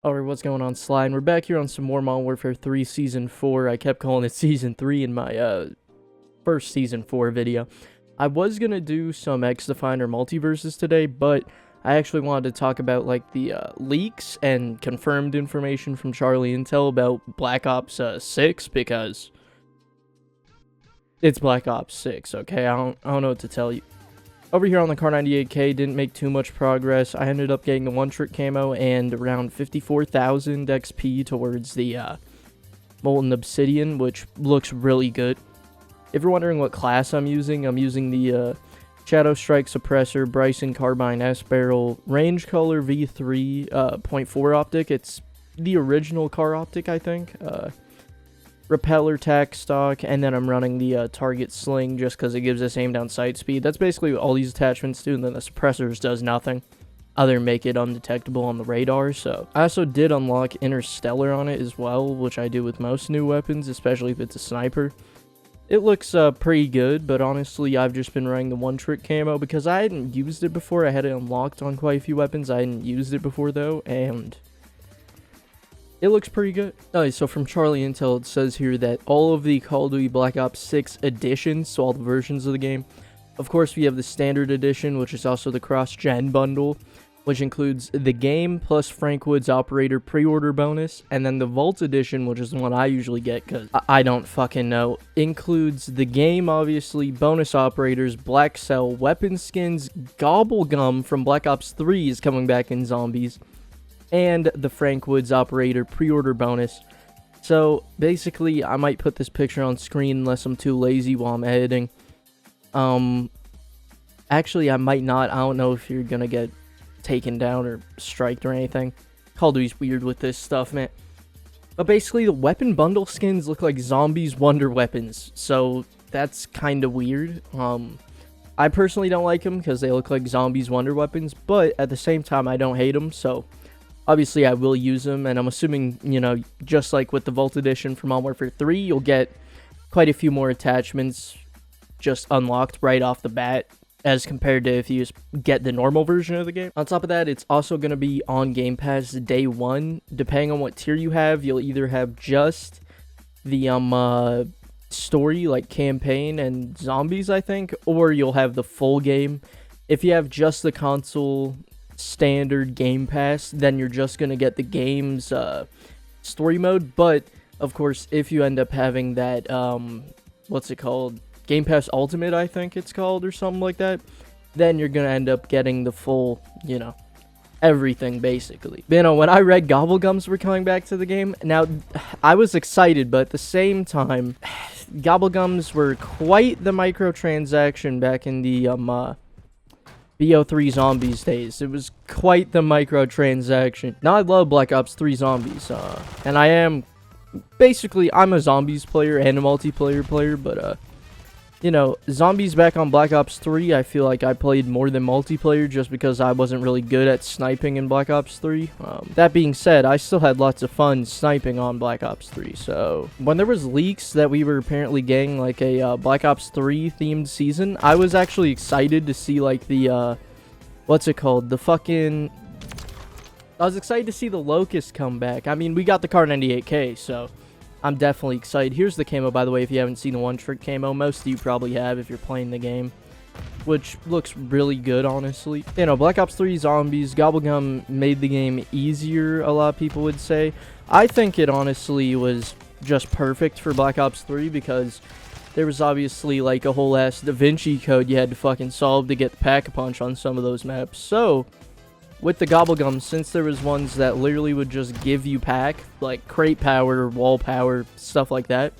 Alright, what's going on, Sly? And we're back here on some more Modern Warfare 3 Season 4. I kept calling it Season 3 in my first Season 4 video. I was going to do some XDefiant or multiverses today, but I actually wanted to talk about like the leaks and confirmed information from Charlie Intel about Black Ops 6, because it's Black Ops 6, okay? I don't know what to tell you. Over here on the Kar98K, didn't make too much progress. I ended up getting the one-trick camo and around 54,000 XP towards the Molten Obsidian, which looks really good. If you're wondering what class I'm using the Shadow Strike Suppressor Bryson Carbine S-Barrel Range Color V3 .4 optic. It's the original car optic, I think. Repeller tack stock, and then I'm running the target sling just because it gives us aim down sight speed. That's basically what all these attachments do, and then the suppressors does nothing other than make it undetectable on the radar. So I also did unlock Interstellar on it as well, which I do with most new weapons, especially if it's a sniper. It looks pretty good, but honestly I've just been running the one-trick camo because I hadn't used it before. I had it unlocked on quite a few weapons. I hadn't used it before though, and it looks pretty good. Alright, so from Charlie Intel, it says here that all of the Call of Duty Black Ops 6 editions, so all the versions of the game. Of course, we have the Standard Edition, which is also the Cross-Gen bundle, which includes the game plus Frank Woods Operator pre-order bonus, and then the Vault Edition, which is the one I usually get because I don't fucking know, includes the game, obviously, bonus operators, Black Cell, weapon skins, Gobblegum from Black Ops 3 is coming back in Zombies, and the Frank Woods Operator pre-order bonus. So basically I might put this picture on screen unless I'm too lazy while I'm editing. Actually I might not. I don't know if you're gonna get taken down or striked or anything. Call of Duty's weird with this stuff, man. But basically the weapon bundle skins look like Zombies Wonder Weapons, so that's kind of weird. I personally don't like them because they look like Zombies Wonder Weapons, but at the same time I don't hate them, so obviously, I will use them, and I'm assuming, you know, just like with the Vault Edition from Modern Warfare 3, you'll get quite a few more attachments just unlocked right off the bat, as compared to if you just get the normal version of the game. On top of that, it's also going to be on Game Pass day 1. Depending on what tier you have, you'll either have just the story, like campaign and zombies, I think, or you'll have the full game. If you have just the console standard Game Pass, then you're just gonna get the game's story mode. But of course, if you end up having that what's it called, Game Pass Ultimate, I think it's called, or something like that, then you're gonna end up getting the full, you know, everything basically. You know, when I read Gobblegums were coming back to the game, now I was excited, but at the same time Gobblegums were quite the microtransaction back in the BO3 Zombies days. It was quite the microtransaction. Now I love Black Ops 3 Zombies, and I am, basically, I'm a Zombies player and a multiplayer player, but, you know, Zombies back on Black Ops 3, I feel like I played more than multiplayer just because I wasn't really good at sniping in Black Ops 3. That being said, I still had lots of fun sniping on Black Ops 3, so when there was leaks that we were apparently getting like a Black Ops 3 themed season, I was actually excited to see like the, what's it called, I was excited to see the Locust come back. I mean, we got the Kar98K, so I'm definitely excited. Here's the camo, by the way, if you haven't seen the one-trick camo. Most of you probably have if you're playing the game, which looks really good, honestly. You know, Black Ops 3 Zombies, Gobblegum made the game easier, a lot of people would say. I think it honestly was just perfect for Black Ops 3 because there was obviously like a whole ass Da Vinci code you had to fucking solve to get the Pack-a-Punch on some of those maps. So with the Gobblegum, since there was ones that literally would just give you pack, like crate power, wall power, stuff like that,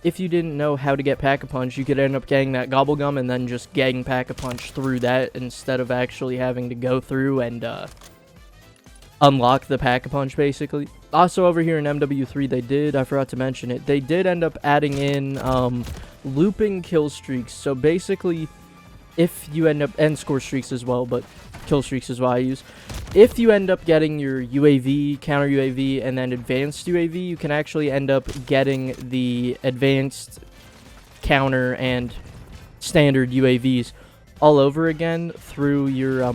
if you didn't know how to get Pack-a-Punch, you could end up getting that Gobblegum and then just getting Pack-a-Punch through that instead of actually having to go through and unlock the Pack-a-Punch, basically. Also, over here in MW3, I forgot to mention it, they did end up adding in looping kill streaks. So basically, if you end up, and score streaks as well, but kill streaks is what I use. If you end up getting your UAV, counter UAV, and then advanced UAV, you can actually end up getting the advanced, counter, and standard UAVs all over again through your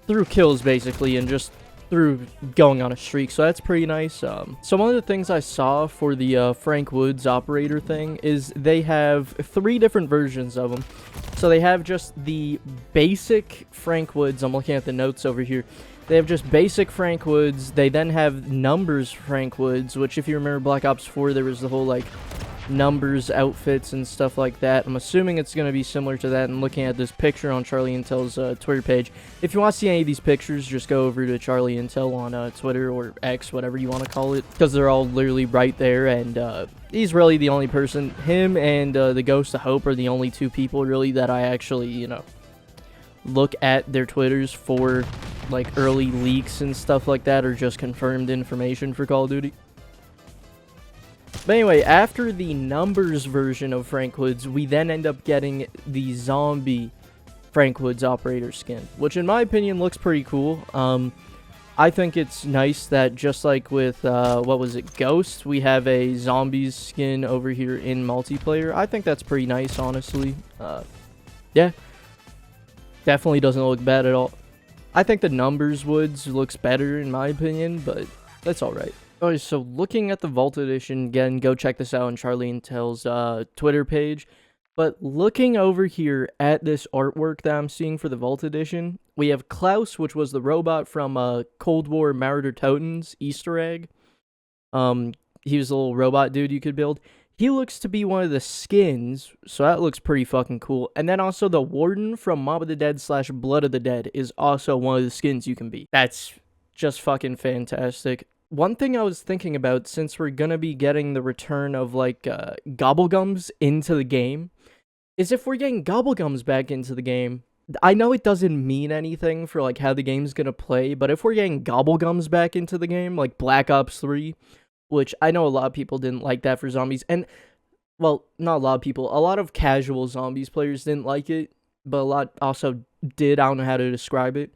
through kills basically, and just through going on a streak, so that's pretty nice. So one of the things I saw for the Frank Woods operator thing is they have 3 different versions of them. So they have just the basic Frank Woods. I'm looking at the notes over here. They have just basic Frank Woods. They then have numbers Frank Woods, which if you remember Black Ops 4, there was the whole like numbers outfits and stuff like that. I'm assuming it's going to be similar to that, and looking at this picture on Charlie Intel's Twitter page. If you want to see any of these pictures, just go over to Charlie Intel on Twitter or X, whatever you want to call it, because they're all literally right there. And he's really the only person. Him and the Ghost of Hope are the only 2 people really that I actually, you know, look at their Twitters for like early leaks and stuff like that, or just confirmed information for Call of Duty. But anyway, after the numbers version of Frank Woods, we then end up getting the zombie Frank Woods operator skin, which in my opinion looks pretty cool. I think it's nice that just like with, what was it, Ghost, we have a zombies skin over here in multiplayer. I think that's pretty nice, honestly. Yeah, definitely doesn't look bad at all. I think the numbers Woods looks better in my opinion, but that's alright. Alright, so looking at the Vault Edition, again, go check this out on Charlie Intel's Twitter page. But looking over here at this artwork that I'm seeing for the Vault Edition, we have Klaus, which was the robot from Cold War Marauder Totems Easter egg. He was a little robot dude you could build. He looks to be one of the skins, so that looks pretty fucking cool. And then also the Warden from Mob of the Dead / Blood of the Dead is also one of the skins you can be. That's just fucking fantastic. One thing I was thinking about, since we're gonna be getting the return of, like, Gobblegums into the game, is if we're getting Gobblegums back into the game, I know it doesn't mean anything for, like, how the game's gonna play, but if we're getting Gobblegums back into the game, like Black Ops 3, which I know a lot of people didn't like that for zombies, and, well, not a lot of people, a lot of casual zombies players didn't like it, but a lot also did. I don't know how to describe it.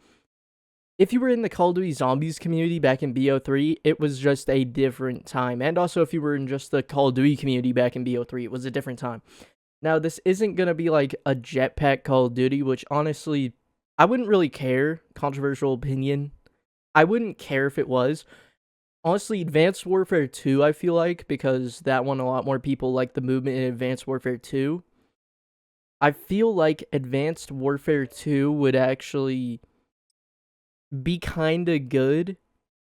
If you were in the Call of Duty Zombies community back in BO3, it was just a different time. And also, if you were in just the Call of Duty community back in BO3, it was a different time. Now, this isn't going to be like a jetpack Call of Duty, which honestly, I wouldn't really care. Controversial opinion. I wouldn't care if it was. Honestly, Advanced Warfare 2, I feel like, because that one, a lot more people like the movement in Advanced Warfare 2. I feel like Advanced Warfare 2 would actually be kinda good.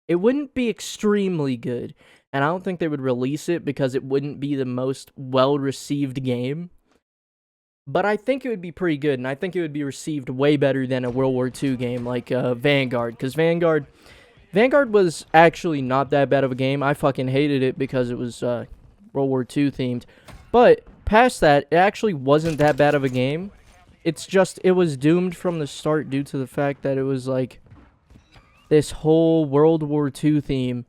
It wouldn't be extremely good, and I don't think they would release it because it wouldn't be the most well-received game. But I think it would be pretty good, and I think it would be received way better than a World War II game like Vanguard, because Vanguard was actually not that bad of a game. I fucking hated it because it was World War II themed. But past that, it actually wasn't that bad of a game. It's just, it was doomed from the start due to the fact that it was like this whole World War II theme,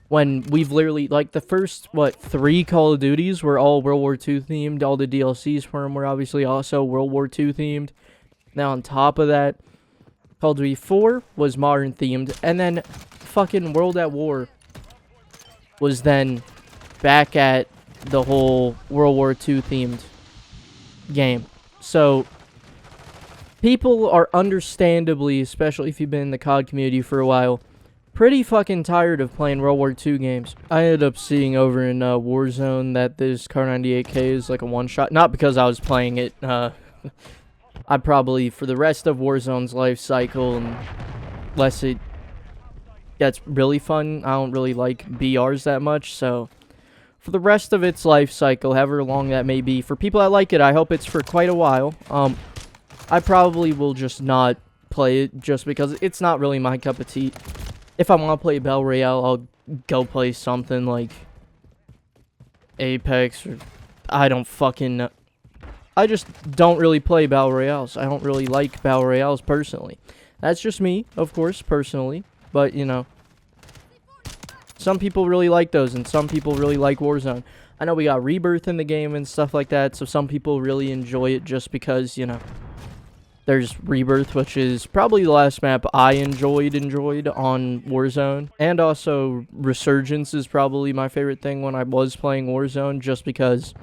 when we've literally, like, the first, 3 Call of Duties were all World War II themed. All the DLCs for them were obviously also World War II themed. Now, on top of that, Call of Duty 4 was modern themed, and then fucking World at War was then back at the whole World War II themed game. So people are understandably, especially if you've been in the COD community for a while, pretty fucking tired of playing World War II games. I ended up seeing over in Warzone that this Kar98k is like a one-shot. Not because I was playing it. I probably, for the rest of Warzone's life cycle, unless it gets really fun, I don't really like BRs that much, so for the rest of its life cycle, however long that may be, for people that like it, I hope it's for quite a while. I probably will just not play it just because it's not really my cup of tea. If I want to play Battle Royale, I'll go play something like Apex, or I don't fucking know. I just don't really play Battle Royales. I don't really like Battle Royales personally. That's just me, of course, personally. But, you know, some people really like those, and some people really like Warzone. I know we got Rebirth in the game and stuff like that, so some people really enjoy it just because, you know, there's Rebirth, which is probably the last map I enjoyed on Warzone. And also, Resurgence is probably my favorite thing when I was playing Warzone, just because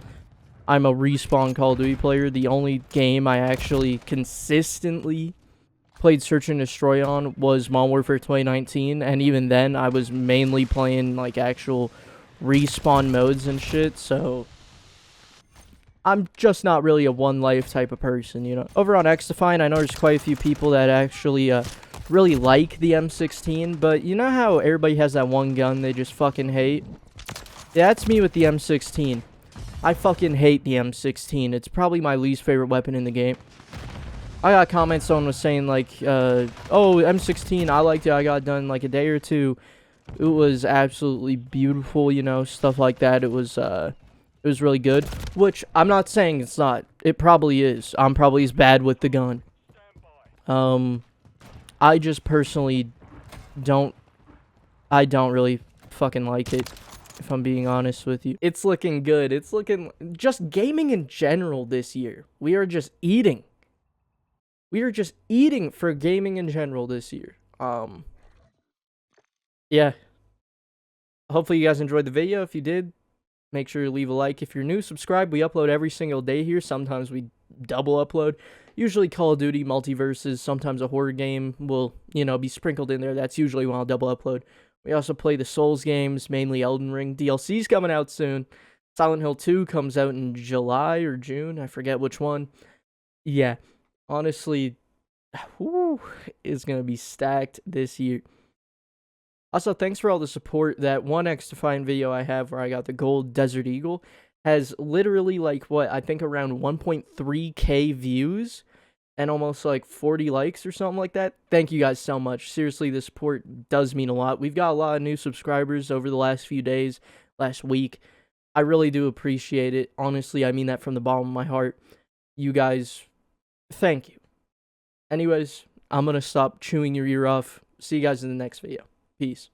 I'm a Respawn Call of Duty player. The only game I actually consistently played Search and Destroy on was Modern Warfare 2019, and even then I was mainly playing like actual respawn modes and shit, so I'm just not really a one life type of person, you know. Over on XDefiant, I know there's quite a few people that actually really like the M16, but you know how everybody has that one gun they just fucking hate? Yeah, that's me with the M16. I fucking hate the M16. It's probably my least favorite weapon in the game. I got comments, someone was saying like, oh, M16, I liked it, I got done like a day or two. It was absolutely beautiful, you know, stuff like that. It was really good, which I'm not saying it's not. It probably is. I'm probably as bad with the gun. I just personally don't really fucking like it, if I'm being honest with you. It's looking good. It's looking just gaming in general this year. We are just eating. We are just eating for gaming in general this year. Yeah. Hopefully you guys enjoyed the video. If you did, make sure you leave a like. If you're new, subscribe. We upload every single day here. Sometimes we double upload. Usually Call of Duty, Multiverses, sometimes a horror game will, you know, be sprinkled in there. That's usually when I'll double upload. We also play the Souls games, mainly Elden Ring. DLC's coming out soon. Silent Hill 2 comes out in July or June. I forget which one. Yeah, honestly, whew, it's going to be stacked this year. Also, thanks for all the support. That one XDefiant video I have where I got the gold Desert Eagle has literally like what I think around 1.3k views and almost like 40 likes or something like that. Thank you guys so much. Seriously, the support does mean a lot. We've got a lot of new subscribers over the last few days, last week. I really do appreciate it. Honestly, I mean that from the bottom of my heart. You guys, thank you. Anyways, I'm going to stop chewing your ear off. See you guys in the next video. Peace.